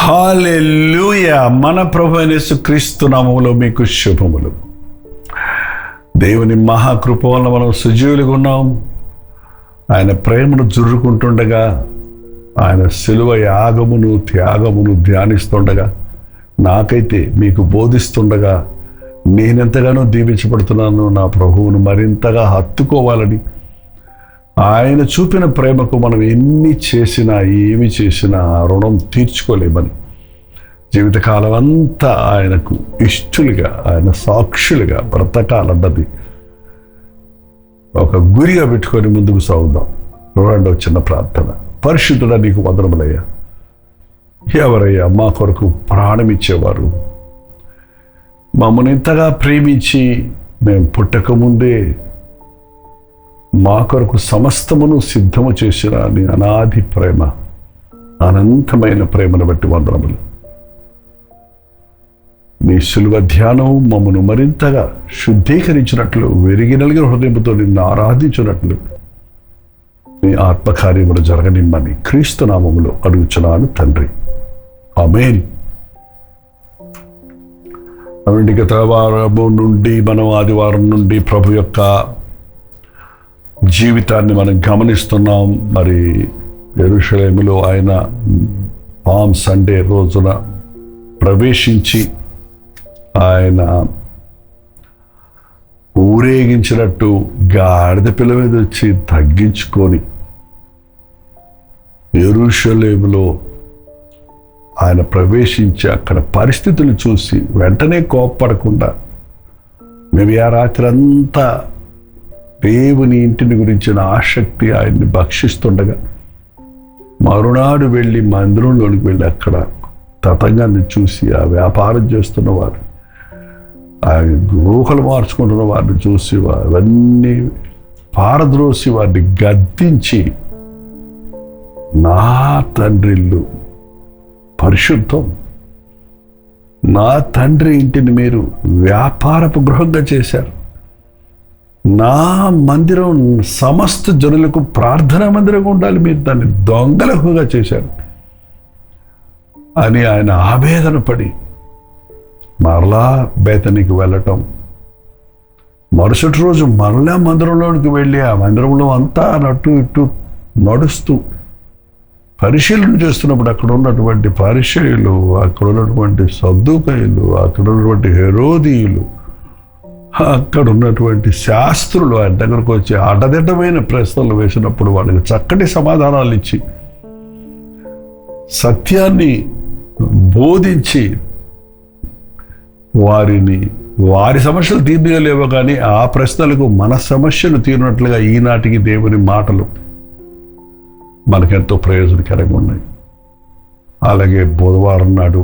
హల్లెలూయా. మన ప్రభు అయిన యేసుక్రీస్తు నామములో మీకు శుభములు. దేవుని మహాకృప వల్ల మనం సజీవులుగా ఉన్నాం. ఆయన ప్రేమను జుర్రుకుంటుండగా, ఆయన శిలువ యాగమును త్యాగమును ధ్యానిస్తుండగా, నాకైతే మీకు బోధిస్తుండగా నేనెంతగానో దీవించబడుతున్నాను. నా ప్రభువును మరింతగా హత్తుకోవాలని, ఆయన చూపిన ప్రేమకు మనం ఎన్ని చేసినా ఏమి చేసినా ఆ రుణం తీర్చుకోలేమని జీవితకాలం అంతా ఆయనకు ఇష్టలుగా, ఆయన సాక్షులుగా బ్రతకాలన్నది ఒక గురిగా పెట్టుకొని ముందుకు సాగుదాం. రెండవ చిన్న ప్రార్థన. పరిశుద్ధుడా, నీకు వందనములయ్యా. ఎవరయ్యా మా కొరకు ప్రాణమిచ్చేవారు? మమ్మల్ని ఇంతగా ప్రేమించి మేము పుట్టకముందే మా కొరకు సమస్తమును సిద్ధము చేసిన నీ అనాది ప్రేమ, అనంతమైన ప్రేమను బట్టి వందనములు. నీ శిలువ ధ్యానం మమ్మను మరింతగా శుద్ధీకరించినట్లు, వెరిగి నలిగిన హృదయంతో నిన్ను ఆరాధించినట్లు నీ ఆత్మకార్యములు జరగనిమ్మని క్రీస్తు నామములో అడుగుచున్నాను తండ్రి. ఆమేన్. గత వారము నుండి మనం ఆదివారం నుండి ప్రభు యొక్క జీవితాన్ని మనం గమనిస్తున్నాం. మరి యెరూషలేములో ఆయన పామ్ సండే రోజున ప్రవేశించి ఆయన ఊరేగించినట్టు గాడిద పిల్ల మీద వచ్చి తగ్గించుకొని యెరూషలేములో ఆయన ప్రవేశించి అక్కడ పరిస్థితులు చూసి వెంటనే కోప్పడకుండా, మేము ఆ రాత్రి అంతా దేవుని ఇంటిని గురించిన ఆసక్తి ఆయన్ని భక్షిస్తుండగా మరునాడు వెళ్ళి మందిరంలోనికి వెళ్ళి అక్కడ తతంగాన్ని చూసి ఆ వ్యాపారం చేస్తున్న వారు, ఆ గృహలు మార్చుకుంటున్న వారిని చూసి అవన్నీ పారద్రోసి వారిని గద్దించి, నా తండ్రిల్లు పరిశుద్ధం, నా తండ్రి ఇంటిని మీరు వ్యాపారపు గృహంగా చేశారు, నా మందిరం సమస్త జనులకు ప్రార్థనా మందిరంగా ఉండాలి, మీరు దాన్ని దొంగలకుగా చేశారు అని ఆయన ఆవేదన పడి మరలా బేతనీకి వెళ్ళటం, మరుసటి రోజు మరలా మందిరంలోనికి వెళ్ళి ఆ మందిరంలో అంతా అటు ఇటు నడుస్తూ పరిశీలన చేస్తున్నప్పుడు అక్కడ ఉన్నటువంటి పరిచయులు, అక్కడ ఉన్నటువంటి సద్దూకయులు, అక్కడ ఉన్నటువంటి హెరోదీయులు, అక్కడ ఉన్నటువంటి శాస్త్రులు ఆయన దగ్గరకు వచ్చి అడ్డదిడ్డమైన ప్రశ్నలు వేసినప్పుడు వాళ్ళకి చక్కటి సమాధానాలు ఇచ్చి సత్యాన్ని బోధించి వారి సమస్యలు తీర్చలేవో కానీ ఆ ప్రశ్నలకు మన సమస్యలు తీరినట్లుగా ఈనాటికి దేవుని మాటలు మనకెంతో ప్రయోజనకరంగా ఉన్నాయి. అలాగే బుధవారం నాడు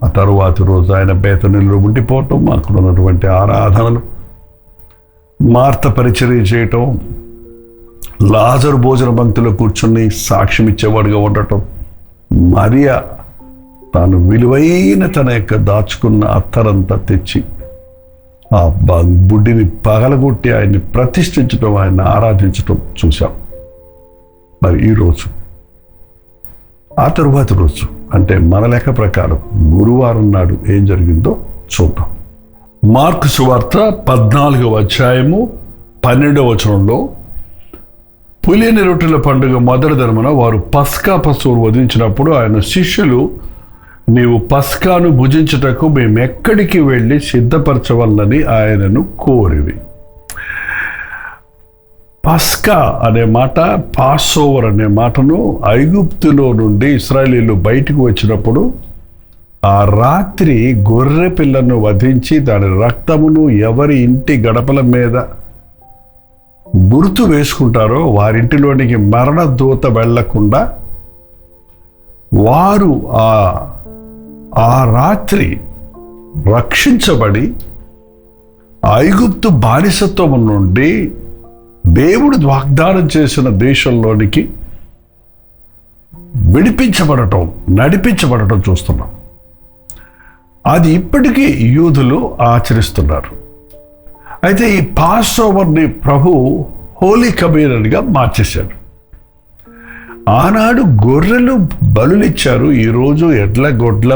ఆ తరువాతి రోజు ఆయన బేతనీలో ఉండిపోవటం, అక్కడ ఉన్నటువంటి ఆరాధనలు, మార్త పరిచర్య చేయటం, లాజరు భోజన పంక్తిలో కూర్చుని సాక్ష్యం ఇచ్చేవాడిగా ఉండటం, మరియా తాను విలువైన తన యొక్క దాచుకున్న అత్తరంతా తెచ్చి ఆ బుడ్డిని పగలగొట్టి ఆయన్ని ప్రతిష్ఠించడం, ఆయన్ని ఆరాధించటం చూశాం. మరి ఈరోజు ఆ తరువాతి రోజు అంటే మన లెక్క ప్రకారం గురువారం నాడు ఏం జరిగిందో చూద్దాం. మార్కు సువార్త 14వ అధ్యాయము 12వ వచనంలో, పులియని రొట్టెల పండుగ మొదటి దినమున వారు పస్కా పశువును వధించినప్పుడు ఆయన శిష్యులు, నీవు పస్కాను భుజించుటకు మేమెక్కడికి వెళ్ళి సిద్ధపరచవలనని ఆయనను కోరివి. పస్కా అనే మాట, పాస్ ఓవర్ అనే మాటను ఐగుప్తులో నుండి ఇశ్రాయేలీయులు బయటకు వచ్చినప్పుడు ఆ రాత్రి గొర్రె పిల్లను వధించి దాని రక్తమును ఎవరి ఇంటి గడపల మీద గుర్తు వేసుకుంటారో వారింటిలోనికి మరణ దూత వెళ్లకుండా వారు ఆ రాత్రి రక్షించబడి ఐగుప్తు బానిసత్వం నుండి దేవుడు వాగ్దానం చేసిన దేశంలోనికి నడిపించబడటం చూస్తున్నాం. అది ఇప్పటికీ యూదులు ఆచరిస్తున్నారు. అయితే ఈ పాస్ ఓవర్ని ప్రభు హోలీ కమ్యూనియన్గా మార్చేశాడు. ఆనాడు గొర్రెలు బలులిచ్చారు, ఈరోజు ఎడ్ల గొడ్ల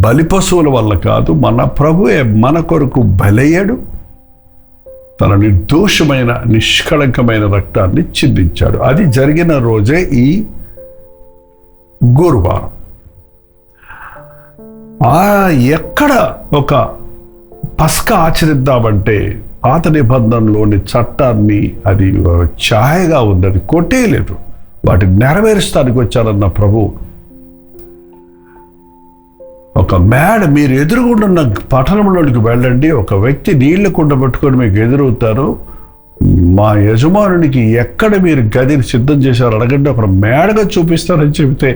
బలి పశువుల వల్ల కాదు, మన ప్రభువే మన కొరకు బలయ్యాడు. తన నిర్దోషమైన నిష్కళంకమైన రక్తాన్ని చిందించాడు. అది జరిగిన రోజే ఈ గురువారం. ఎక్కడ ఒక పస్కా ఆచరిద్దామంటే పాత నిబంధనలోని చట్టాన్ని అది ఛాయగా ఉంది, అది కొట్టేయలేదు. వాటిని నెరవేరుస్తానికి వచ్చారన్న ప్రభు. ఒక మేడ, మీరు ఎదురుగుండున్న పట్టణంలోనికి వెళ్ళండి, ఒక వ్యక్తి నీళ్ల కుండ పట్టుకొని మీకు ఎదురవుతారు. మా యజమానునికి ఎక్కడ మీరు గదిని సిద్ధం చేశారు అడగండి, ఒక మేడగా చూపిస్తారని చెబితే,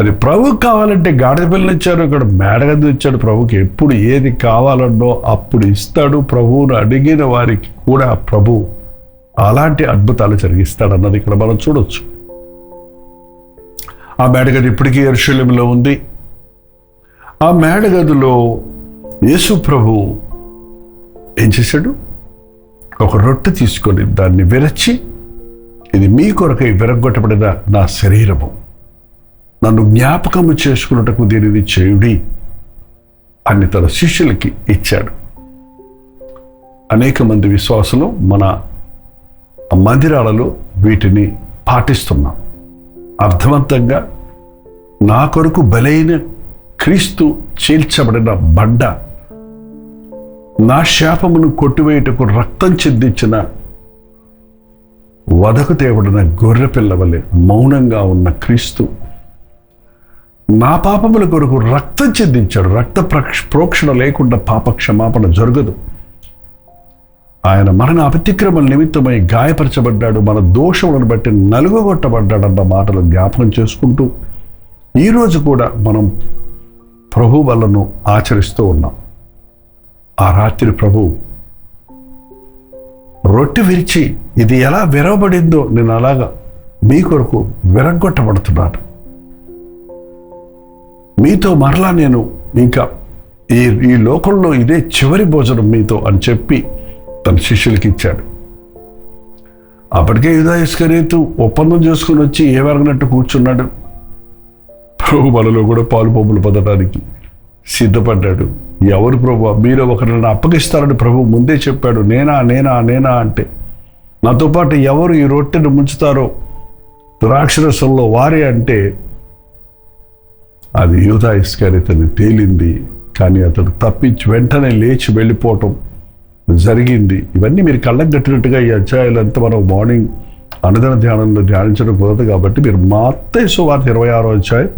అది ప్రభుకి కావాలంటే గాడిద పిల్లని ఇచ్చారు, ఇక్కడ మేడగది ఇచ్చాడు. ప్రభుకి ఎప్పుడు ఏది కావాలన్నో అప్పుడు ఇస్తాడు. ప్రభువును అడిగిన వారికి కూడా ప్రభు అలాంటి అద్భుతాలు జరిగిస్తాడన్నది ఇక్కడ మనం చూడొచ్చు. ఆ మేడగది ఇప్పటికీ యెరూషలేములో ఉంది. ఆ మేడగదిలో యేసు ప్రభు ఏం చేశాడు? ఒక రొట్టె తీసుకొని దాన్ని విరచి, ఇది మీ కొరకై విరగొట్టబడిన నా శరీరము, నన్ను జ్ఞాపకము చేసుకున్నటకు దీనిని చేయుడి అని తన శిష్యులకి ఇచ్చాడు. అనేక మంది విశ్వాసులు మన మందిరాలలో వీటిని పాటిస్తున్నాం. అర్థవంతంగా నా కొరకు బలైన క్రీస్తు చీల్చబడిన బండ, నా శాపమును కొట్టివేయుటకు రక్తం చిందించిన వదకు తేబడిన గొర్రె పిల్ల వలె మౌనంగా ఉన్న క్రీస్తు నా పాపముల కొరకు రక్తం చెందించాడు. రక్త ప్రోక్షణ లేకుండా పాప క్షమాపణ జరగదు. ఆయన మరణ అతిక్రమల నిమిత్తమై గాయపరచబడ్డాడు, మన దోషములను బట్టి నలుగొట్టబడ్డాడన్న మాటలు జ్ఞాపకం చేసుకుంటూ ఈరోజు కూడా మనం ప్రభు వల్లను ఆచరిస్తూ ఉన్నాం. ఆ రాత్రి ప్రభు రొట్టె విరిచి, ఇది ఎలా విరవబడిందో నేను అలాగా మీ కొరకు విరగొట్టబడుతున్నాను, మీతో మరలా నేను ఇంకా ఈ లోకంలో ఇదే చివరి భోజనం మీతో అని చెప్పి తన శిష్యులకి ఇచ్చాడు. అప్పటికే యూదా ఇస్కరియోతు ఒప్పందం చేసుకుని వచ్చి ఏమరగనట్టు కూర్చున్నాడు. ప్రభు మనలో కూడా పాలు పంపులు పొందడానికి సిద్ధపడ్డాడు. ఎవరు ప్రభు, మీరు ఒకరిని అప్పగిస్తారని ప్రభు ముందే చెప్పాడు. నేనా నేనా నేనా అంటే, నాతో పాటు ఎవరు ఈ రొట్టెను ముంచుతారో ద్రాక్షరసంలో వారే అంటే, అది యూదా ఇస్కరియోతుని తేలింది. కానీ అతడు తప్పించి వెంటనే లేచి వెళ్ళిపోవటం జరిగింది. ఇవన్నీ మీరు కళ్ళకు కట్టినట్టుగా ఈ అధ్యాయాలంతా మనం మార్నింగ్ అనుదిన ధ్యానంలో ధ్యానించడం కుదరదు. కాబట్టి మీరు మత్తయి సువార్త 26వ అధ్యాయం,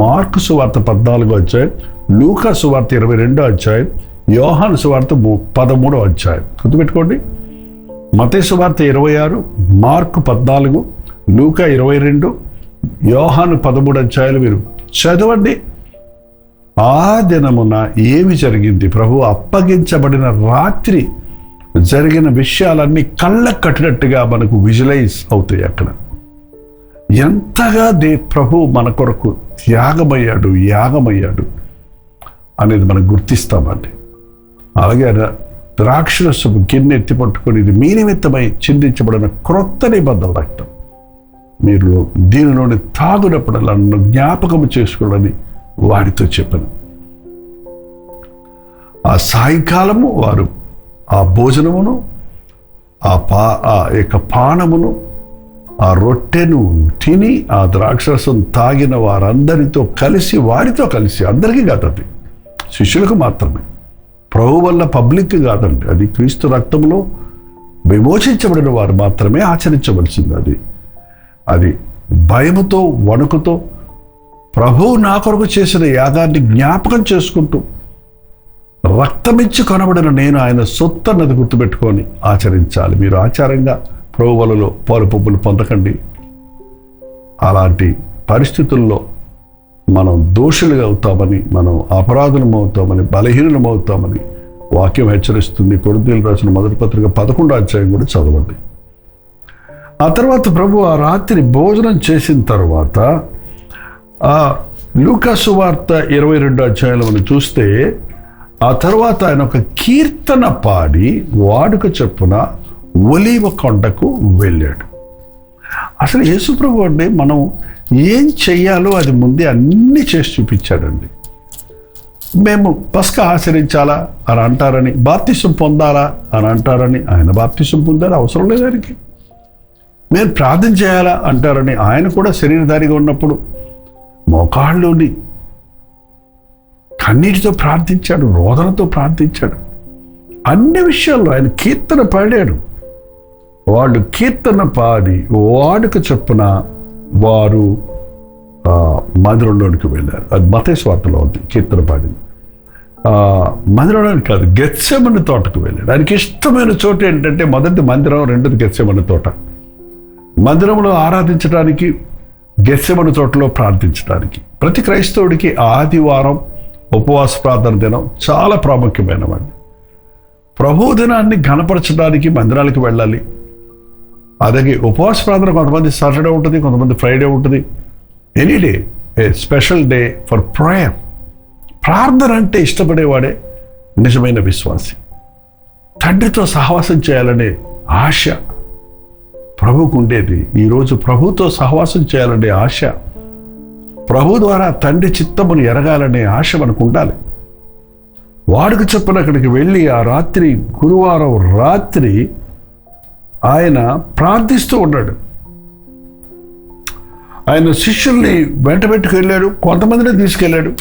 మార్కు సువార్త 14వ అధ్యాయం, లూకా సువార్త 22వ అధ్యాయం, యోహాను సువార్త 13వ అధ్యాయం గుర్తుపెట్టుకోండి. మత్తయి సువార్త 26, మార్కు 14, లూకా 22, యోహాను 13 అధ్యాయాలు మీరు చదవండి. ఆ దినమున ఏమి జరిగింది, ప్రభు అప్పగించబడిన రాత్రి జరిగిన విషయాలన్నీ కళ్ళకు కట్టినట్టుగా మనకు విజువలైజ్ అవుతాయి. అక్కడ ఎంతగా ప్రభు మన కొరకు యాగమయ్యాడు అనేది మనం గుర్తిస్తామండి. అలాగే ద్రాక్షరసము గిన్నె ఎత్తి పట్టుకొని, ఇది మీ నిమిత్తమై చిందించబడిన క్రొత్త నిబంధన రక్తం, మీరు దీనిలోని తాగునప్పుడల్లా నన్ను జ్ఞాపకము చేసుకోవాలని వారితో చెప్పాను. ఆ సాయంకాలము వారు ఆ భోజనమును, ఆ యొక్క పానమును, ఆ రొట్టెను తిని ఆ ద్రాక్షరసం తాగిన వారందరితో కలిసి, వారితో కలిసి, అందరికీ కాదండి, శిష్యులకు మాత్రమే, ప్రభు వల్ల పబ్లిక్ కాదండి, అది క్రీస్తు రక్తంలో విమోచించబడిన వారు మాత్రమే ఆచరించవలసింది. అది భయముతో వణుకుతో ప్రభువు నా కొరకు చేసిన యాగాన్ని జ్ఞాపకం చేసుకుంటూ, రక్తమిచ్చి కొనబడిన నేను ఆయన సొత్తు అన్నది గుర్తుపెట్టుకొని ఆచరించాలి. మీరు ఆచారంగా ప్రభు వలలో పాలు పంపులు పొందకండి. అలాంటి పరిస్థితుల్లో మనం దోషులుగా అవుతామని, మనం అపరాధులం అవుతామని, బలహీనులం అవుతామని వాక్యం హెచ్చరిస్తుంది. కొరింథీయులకు రాసిన మొదటి పత్రిక 11వ అధ్యాయం కూడా చదవండి. ఆ తర్వాత ప్రభు ఆ రాత్రి భోజనం చేసిన తర్వాత ఆ లూకా సువార్త 22వ అధ్యాయంలో మనం చూస్తే, ఆ తర్వాత ఆయన ఒక కీర్తన పాడి వాడుక చొప్పున ఒలీవ కొండకు వెళ్ళాడు. అసలు యేసుప్రభు అండి మనం ఏం చెయ్యాలో అది ముందే అన్నీ చేసి చూపించాడండి. మేము పస్కా ఆచరించాలా అని అంటారని, బాప్తిసం పొందాలా అని అంటారని ఆయన బాప్తిసం పొందారు, అవసరం లేదు ఆయనకి. మేము ప్రార్థన చేయాలా అంటారని ఆయన కూడా శరీరధారిగా ఉన్నప్పుడు మోకాళ్ళుని కన్నీటితో ప్రార్థించాడు, రోదనతో ప్రార్థించాడు. అన్ని విషయాల్లో ఆయన కీర్తన పాడాడు. వాళ్ళు కీర్తన పాడి వాడుక చొప్పున వారు మందిరంలోనికి వెళ్ళారు. అది మత్తయి సువార్తలో ఉంది. కీర్తన పాడింది మందిరంలోనికి కాదు, గెత్సెమని తోటకు వెళ్ళాడు. ఆయనకి ఇష్టమైన చోటు ఏంటంటే మొదటి మందిరం, రెండోది గెత్సెమని తోట. మందిరంలో ఆరాధించడానికి, గెత్సెమని తోటలో ప్రార్థించడానికి. ప్రతి క్రైస్తవుడికి ఆదివారం ఉపవాస ప్రార్థన దినం చాలా ప్రాముఖ్యమైనవాడిని. ప్రభు దినాన్ని ఘనపరచడానికి మందిరాలకు వెళ్ళాలి. అలాగే ఉపవాస ప్రార్థన కొంతమంది సాటర్డే ఉంటుంది, కొంతమంది ఫ్రైడే ఉంటుంది. Any day A special day for prayer. ప్రార్థన అంటే ఇష్టపడేవాడే నిజమైన విశ్వాసి. తండ్రితో సహవాసం చేయాలనే ఆశ ప్రభువుకు ఉండేది. ఈరోజు ప్రభుతో సహవాసం చేయాలనే ఆశ, ప్రభు ద్వారా తండ్రి చిత్తమును ఎరగాలనే ఆశ మనకు ఉండాలి. వాడికి చొప్పున అక్కడికి వెళ్ళి ఆ రాత్రి, గురువారం రాత్రి ఆయన ప్రార్థిస్తూ ఉన్నాడు. ఆయన శిష్యుల్ని వెంటబెట్టుకు వెళ్ళాడు, కొంతమందిని తీసుకెళ్ళాడు,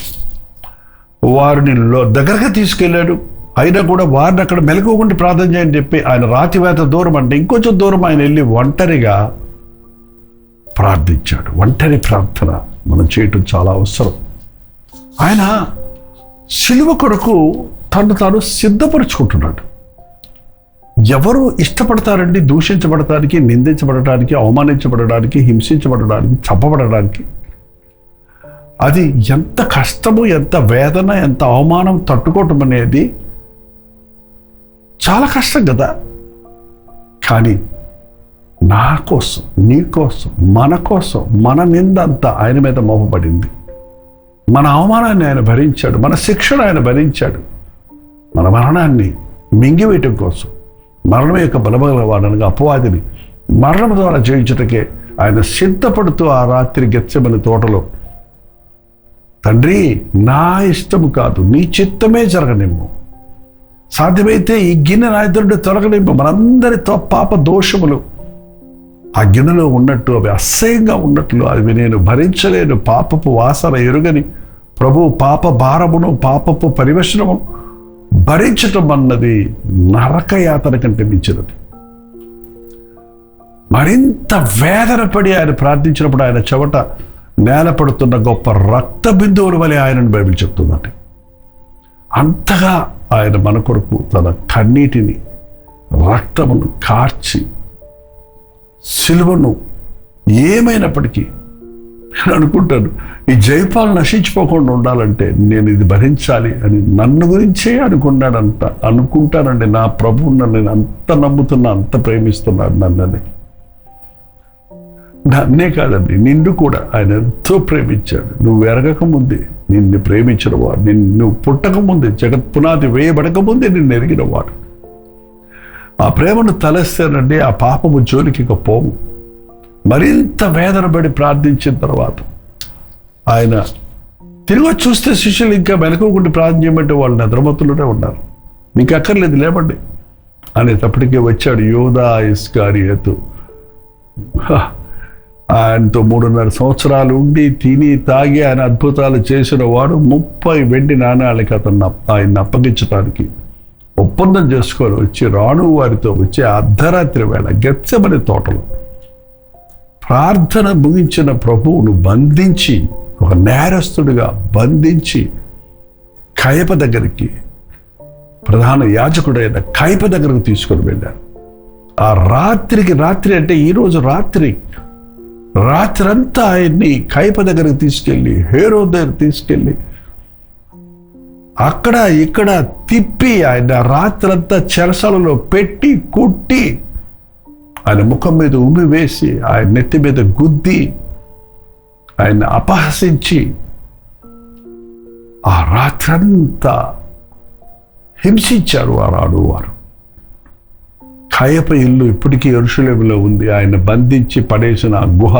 వారిని దగ్గరగా తీసుకెళ్ళాడు. అయినా కూడా వారిని అక్కడ మెలకువకుండా ప్రార్థన చేయని చెప్పి ఆయన రాతివేత దూరం అంటే ఇంకొంచెం దూరం ఆయన వెళ్ళి ఒంటరిగా ప్రార్థించాడు. ఒంటరి ప్రార్థన మనం చేయటం చాలా అవసరం. ఆయన సిలువ కొరకు తను తాను సిద్ధపరుచుకుంటున్నాడు. ఎవరు ఇష్టపడతారండి దూషించబడటానికి, నిందించబడటానికి, అవమానించబడడానికి, హింసించబడడానికి, చంపబడడానికి? అది ఎంత కష్టము, ఎంత వేదన, ఎంత అవమానం తట్టుకోవటం అనేది చాలా కష్టం కదా. కానీ నా కోసం, నీ కోసం, మన కోసం, మన నిందంతా ఆయన మీద మోపబడింది. మన అవమానాన్ని ఆయన భరించాడు, మన శిక్షను ఆయన భరించాడు. మన మరణాన్ని మింగివేయటం కోసం, మరణం యొక్క బలబలవాడనగా అపవాదిని మరణం ద్వారా జయించుటకే ఆయన సిద్ధపడుతూ ఆ రాత్రి గెత్సెమని తోటలో, తండ్రి నా ఇష్టము కాదు నీ చిత్తమే జరగనిమ్ము, సాధ్యమైతే ఈ గిన్నె నా ఎదురుండి తొలగనిమ్ము. మనందరి పాప దోషములు ఆ గిన్నెలో ఉన్నట్టు, అవి అసహ్యంగా ఉన్నట్లు అవి నేను భరించలేను, పాపపు వాసన ఎరుగని ప్రభు పాప భారమును, పాపపు పరివేషణము భరించటం అన్నది నరకయాతన కంటే మించినది. మరింత వేదన పడి ఆయన ప్రార్థించినప్పుడు ఆయన చెవట నేలపడుతున్న గొప్ప రక్త బిందువుల వలె ఆయనను బైబిల్ చెప్తుందండి. అంతగా ఆయన మన కొరకు తన కన్నీటిని, రక్తమును కార్చి సిలువను ఏమైనప్పటికీ నేను అనుకుంటాను, ఈ జయపాలు నశించిపోకుండా ఉండాలంటే నేను ఇది భరించాలి అని నన్ను గురించే అనుకుంటానండి. నా ప్రభువు నన్ను అంత నమ్ముతున్నా, అంత ప్రేమిస్తున్నాడు నన్నే కాదండి, నిన్ను కూడా ఆయన ఎంతో ప్రేమించాడు. నువ్వు ఎరగకముందే నిన్ను ప్రేమించిన వాడు, నువ్వు పుట్టకముందే, జగత్ పునాది వేయబడకముందే నిన్ను ఎరిగిన వాడు. ఆ ప్రేమను తలస్తేనండి ఆ పాపము జోలికి ఇక పోము. మరింత వేదన పడి ప్రార్థించిన తర్వాత ఆయన తిరిగి చూస్తే శిష్యులు ఇంకా మెలకువకుండా ప్రార్థన చేయమంటే వాళ్ళు నిద్రమత్తులోనే ఉన్నారు. మీకు అక్కర్లేదు లేవండి అనేటప్పటికే వచ్చాడు యోధా ఇస్కారియోతు. ఆయనతో 3.5 సంవత్సరాలు ఉండి తిని తాగి ఆయన అద్భుతాలు చేసిన వాడు 30 వెండి నాణాలకి ఆయన అప్పగించడానికి ఒప్పందం చేసుకొని వచ్చి రాణు వారితో వచ్చి అర్ధరాత్రి వేళ గెత్సెమని తోటలో ప్రార్థన ముగించిన ప్రభువును బంధించి, ఒక నేరస్తుడిగా బంధించి కయప దగ్గరికి, ప్రధాన యాజకుడైన కయప దగ్గరకు తీసుకొని వెళ్ళారు. ఆ రాత్రి అంటే ఈరోజు రాత్రంతా ఆయన్ని కయప దగ్గరకు తీసుకెళ్ళి, హేరోదు దగ్గర తీసుకెళ్ళి అక్కడ ఇక్కడ తిప్పి ఆయన రాత్రంతా చెరసాలలో పెట్టి కుట్టి ఆయన ముఖం మీద ఉమ్మి వేసి ఆయన నెత్తి మీద గుద్ది ఆయన అపహసించి ఆ రాత్రంతా హింసించారు ఆ రాణువారు. కయప ఇల్లు ఇప్పటికీ యెరూషలేములో ఉంది. ఆయన బంధించి పడేసిన గుహ,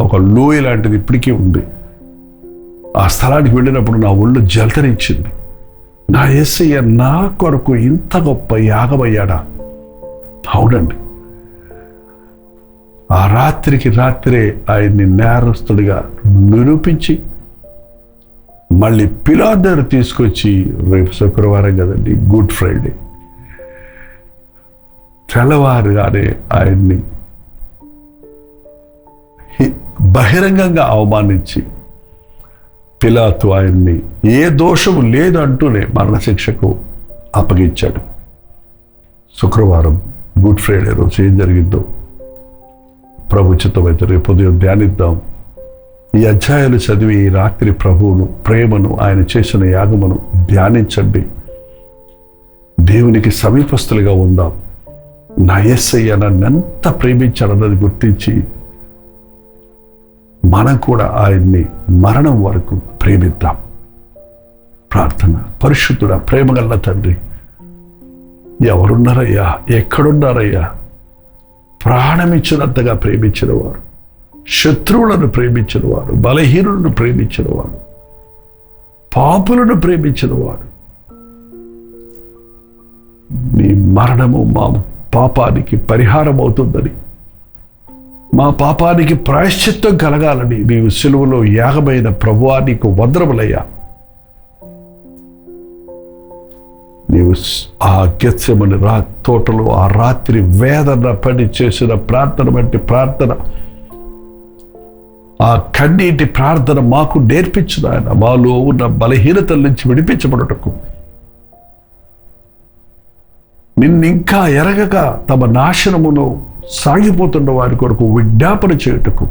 ఒక లోయ లాంటిది ఇప్పటికీ ఉంది. ఆ స్థలానికి వెళ్ళినప్పుడు నా ఒళ్ళు జలతరించింది. నా యేసయ్య నా కొరకు ఇంత గొప్ప యాగమయ్యాడా? అవునండి. ఆ రాత్రికి రాత్రే ఆయన్ని నేరస్తుడిగా నిరూపించి మళ్ళీ పిలాతు దగ్గర తీసుకొచ్చి, రేపు శుక్రవారం కదండి, గుడ్ ఫ్రైడే, తెల్లవారుగానే ఆయన్ని బహిరంగంగా అవమానించి పిలాతు ఆయన్ని ఏ దోషము లేదంటూనే మరణశిక్షకు అప్పగించాడు. శుక్రవారం గుడ్ ఫ్రైడే రోజు ఏం జరిగిందో ప్రభు చిత్తమైతే రేపు ఉదయం ధ్యానిద్దాం. ఈ అధ్యాయాలు చదివి ఈ రాత్రి ప్రభువును, ప్రేమను, ఆయన చేసిన యాగమును ధ్యానించండి. దేవునికి సమీపస్తులుగా ఉందాం. నా యేసయ్య నన్ను ఎంత ప్రేమించాడన్నది గుర్తించి మనం కూడా ఆయన్ని మరణం వరకు ప్రేమిద్దాం. ప్రార్థన. పరిశుద్ధుడా, ప్రేమగల తండ్రి, ఎవరున్నారయ్యా, ఎక్కడున్నారయ్యా? ప్రాణమిచ్చినంతగా ప్రేమించిన వారు, శత్రువులను ప్రేమించిన వారు, బలహీనులను ప్రేమించిన వాడు, పాపులను ప్రేమించిన వాడు, నీ మరణము మా పాపానికి పరిహారం అవుతుందని, మా పాపానికి ప్రాయశ్చిత్తం కలగాలని నీవు సిలువలో యాగమైన ప్రభువా నీకు వందనములయ్యా. నీవు ఆ గెత్సెమని తోటలో ఆ రాత్రి వేదన పడి చేసిన ప్రార్థన వంటి ప్రార్థన, ఆ కన్నీటి ప్రార్థన మాకు నేర్పించిన ఆయన, మాలో ఉన్న బలహీనతల నుంచి విడిపించబడుటకు, నిన్నింకా ఎరగక తమ నాశనమును సాగిపోతున్న వారి కొరకు విజ్ఞాపన చేయుటకు,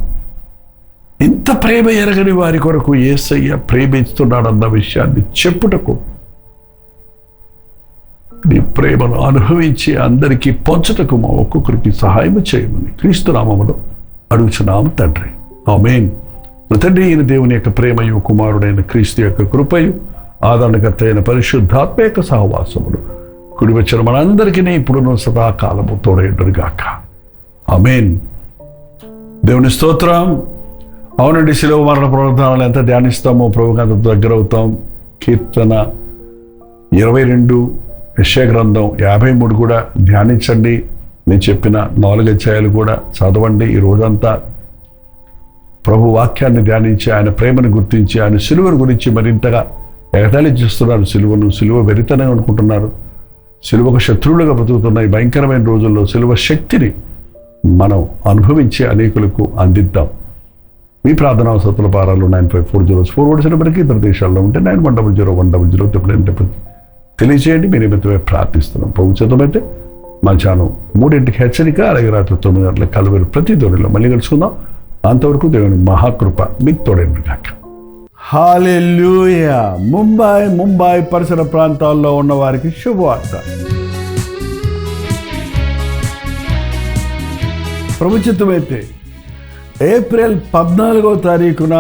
ఇంత ప్రేమ ఎరగని వారి కొరకు యేసయ్య ప్రేమిస్తున్నాడన్న విషయాన్ని చెప్పుటకు, నీ ప్రేమను అనుభవించి అందరికీ పంచుటకు మా ఒక్కొక్కరికి సహాయం చేయమని క్రీస్తు నామములో అడుగుచున్నాము తండ్రి. ఆమేన్. తండ్రి అయిన దేవుని యొక్క ప్రేమయు, కుమారుడైన క్రీస్తు యొక్క కృపయు, ఆదరణకర్త అయిన పరిశుద్ధాత్మ యొక్క సహవాసములు కుడి వచ్చిన మనందరికీ ఇప్పుడున్న సదాకాలము తోడైండుగాక. ఆమేన్. దేవుని స్తోత్రం. అవునండి, శిలువ మరణ పునరుద్ధానాలు ఎంత ధ్యానిస్తామో ప్రభువుకి అంత దగ్గర అవుతాం. కీర్తన 22, యెషయా గ్రంథం 53 కూడా ధ్యానించండి. నేను చెప్పిన 4 అధ్యాయాలు కూడా చదవండి. ఈ రోజంతా ప్రభు వాక్యాన్ని ధ్యానించి ఆయన ప్రేమను గుర్తించి ఆయన సిలువను గురించి మరింతగా ఎగతాళి చేస్తున్నారు. సిలువ వెరితనే అనుకుంటున్నారు. సిలువకు శత్రువులుగా బతుకుతున్న ఈ భయంకరమైన రోజుల్లో సిలువ శక్తిని మనం అనుభవించి అనేకులకు అందిద్దాం. మీ ప్రార్థనా వసతుల పారాలు 9540 నెంబర్కి ఇతర దేశాల్లో ఉంటే 910100 తెలియజేయండి. మీ నిమిత్తమే ప్రార్థిస్తున్నాం. ప్రభు చిత్తమైతే మధ్యాహ్నం 3 హెచ్చరిక, అలాగే రాత్రి 9 గంటలకు కలువరి ప్రతి దూరంలో మళ్ళీ కలుసుకుందాం. అంతవరకు దేవుని మహాకృప మీకు తోడైంది కాక. హల్లెలూయా. ముంబై పరిసర ప్రాంతాల్లో ఉన్న వారికి శుభవార్త. ప్రభు చిత్తమైతే ఏప్రిల్ 14వ తారీఖున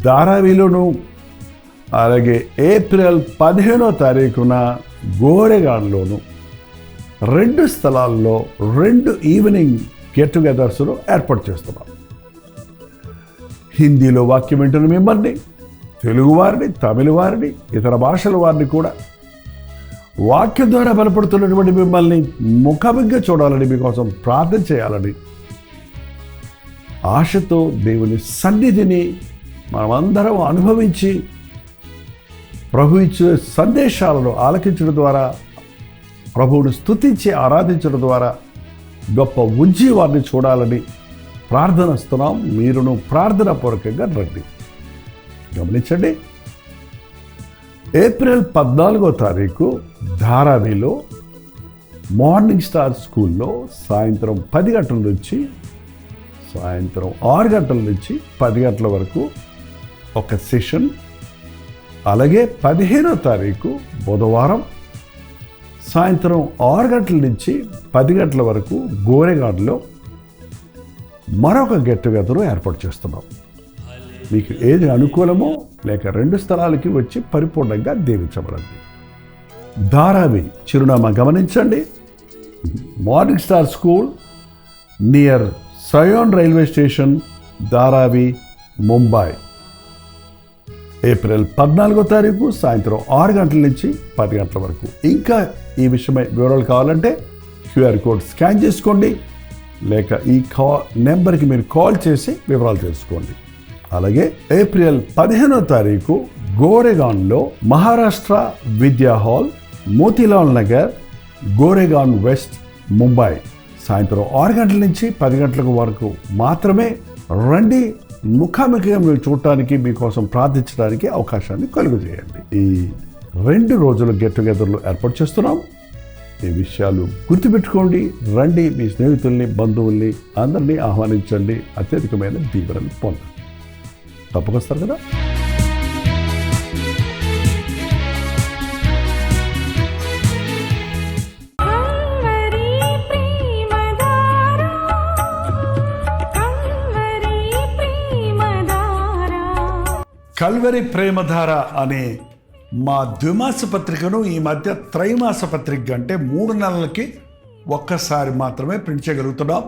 ధారావిలోను, అలాగే ఏప్రిల్ 15వ తారీఖున గోరెగాన్లోను 2 స్థలాల్లో 2 ఈవినింగ్ గెట్ టుగెదర్స్ను ఏర్పాటు చేస్తున్నాం. హిందీలో వాక్యం వింటున్న మిమ్మల్ని, తెలుగు వారిని, తమిళ వారిని, ఇతర భాషల వారిని కూడా వాక్యం ద్వారా బలపడుతున్నటువంటి మిమ్మల్ని ముఖాముఖిగా చూడాలని, మీకోసం ప్రార్థన చేయాలని ఆశతో దేవుని సన్నిధిని మనమందరం అనుభవించి ప్రభు ఇచ్చే సందేశాలను ఆలకించడం ద్వారా, ప్రభువును స్తుతించి ఆరాధించడం ద్వారా గొప్ప ఉజ్జీవాన్ని చూడాలని ప్రార్థనిస్తున్నాం. మీరును ప్రార్థన పూర్వకంగా రండి. గమనించండి, ఏప్రిల్ 14వ తారీఖు ధారావిలో మార్నింగ్ స్టార్ స్కూల్లో సాయంత్రం 10 గంటల నుంచి సాయంత్రం 6 గంటల నుంచి 10 గంటల వరకు ఒక సెషన్. అలాగే 15వ తారీఖు బుధవారం సాయంత్రం 6 గంటల నుంచి 10 గంటల వరకు గోరెగాడ్లో మరొక గెట్ టుగెదర్ ఏర్పాటు చేస్తున్నాం. మీకు ఏది అనుకూలమో లేక 2 స్థలాలకి వచ్చి పరిపూర్ణంగా దీవించబడండి. ధారావి చిరునామా గమనించండి. Morning Star School near Sion railway station, Dharavi, Mumbai. April 14వ తారీఖు సాయంత్రం 6 గంటల నుంచి 10 గంటల వరకు. ఇంకా ఈ విషయమై వివరాలు కావాలంటే QR కోడ్ స్కాన్ చేసుకోండి, లేక ఈ నెంబర్కి మీరు కాల్ చేసి వివరాలు తెలుసుకోండి. అలాగే ఏప్రిల్ 15వ తారీఖు గోరేగాన్లో మహారాష్ట్ర విద్యా హాల్, మోతీలాల్ నగర్, గోరేగాన్ వెస్ట్, ముంబై. సాయంత్రం 6 గంటల నుంచి 10 గంటల వరకు మాత్రమే రండి. ముఖాముఖిగా మీరు చూడటానికి, మీకోసం ప్రార్థించడానికి అవకాశాన్ని కలుగజేయండి. ఈ 2 రోజుల గెట్ టుగెదర్లు ఏర్పాటు చేస్తున్నాం. ఈ విషయాలు గుర్తుపెట్టుకోండి. రండి, మీ స్నేహితుల్ని, బంధువుల్ని అందరినీ ఆహ్వానించండి. అత్యధికమైన దీవెనలు పొందండి. తప్పకొస్తారు కదా. కల్వరి ప్రేమధార అనే మా ద్విమాస పత్రికను ఈ మధ్య త్రైమాస పత్రిక అంటే 3 నెలలకి ఒక్కసారి మాత్రమే ప్రింట్ చేయగలుగుతున్నాం.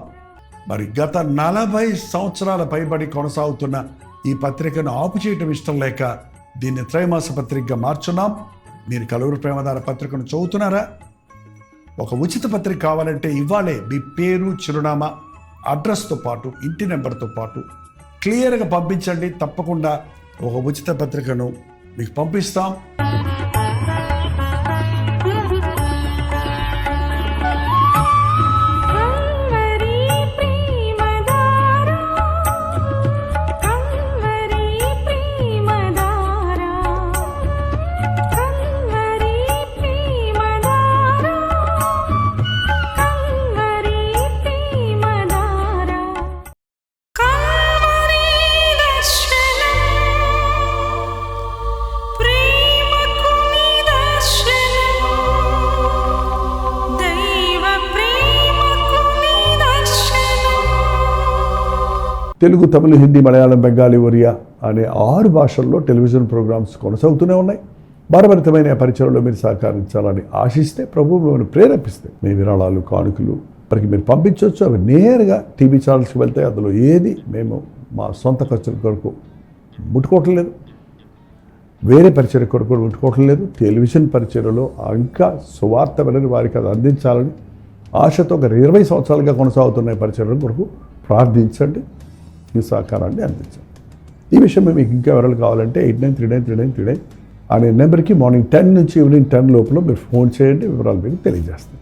మరి గత 40 సంవత్సరాల పైబడి కొనసాగుతున్న ఈ పత్రికను ఆపు చేయటం ఇష్టం లేక దీన్ని త్రైమాస పత్రికగా మార్చున్నాం. మీరు కల్వరి ప్రేమధార పత్రికను చదువుతున్నారా? ఒక ఉచిత పత్రిక కావాలంటే ఇవ్వాలే మీ పేరు, చిరునామా, అడ్రస్తో పాటు ఇంటి నెంబర్తో పాటు క్లియర్గా పంపించండి. తప్పకుండా ఒక ఉచిత పత్రికను మీకు పంపిస్తాం. తెలుగు, తమిళ, హిందీ, మలయాళం, బెంగాలీ, ఒరియా అనే 6 భాషల్లో టెలివిజన్ ప్రోగ్రామ్స్ కొనసాగుతూనే ఉన్నాయి. భారభరితమైన పరిచయంలో మీరు సహకరించాలని ఆశిస్తే, ప్రభు మిమ్మల్ని ప్రేరేపిస్తే మీ విరాళాలు, కానుకలు మనకి మీరు పంపించవచ్చు. అవి నేరుగా టీవీ ఛానల్స్కి వెళ్తాయి. అందులో ఏది మేము మా సొంత ఖర్చుల కొరకు ముట్టుకోవటం లేదు, వేరే పరిచయ కొరకు ముట్టుకోవటం లేదు. టెలివిజన్ పరిచయలో ఇంకా సువార్త వినని వారికి అది అందించాలని ఆశతో ఒక 20 సంవత్సరాలుగా కొనసాగుతున్న పరిచయం కొరకు ప్రార్థించండి. మీ సహకారాన్ని అందించండి. ఈ విషయం మీకు ఇంకా వివరాలు కావాలంటే 89393939 అనే నెంబర్కి మార్నింగ్ 10 నుంచి ఈవినింగ్ 10 లోపల మీరు ఫోన్ చేయండి. వివరాలు మీకు తెలియజేస్తాం.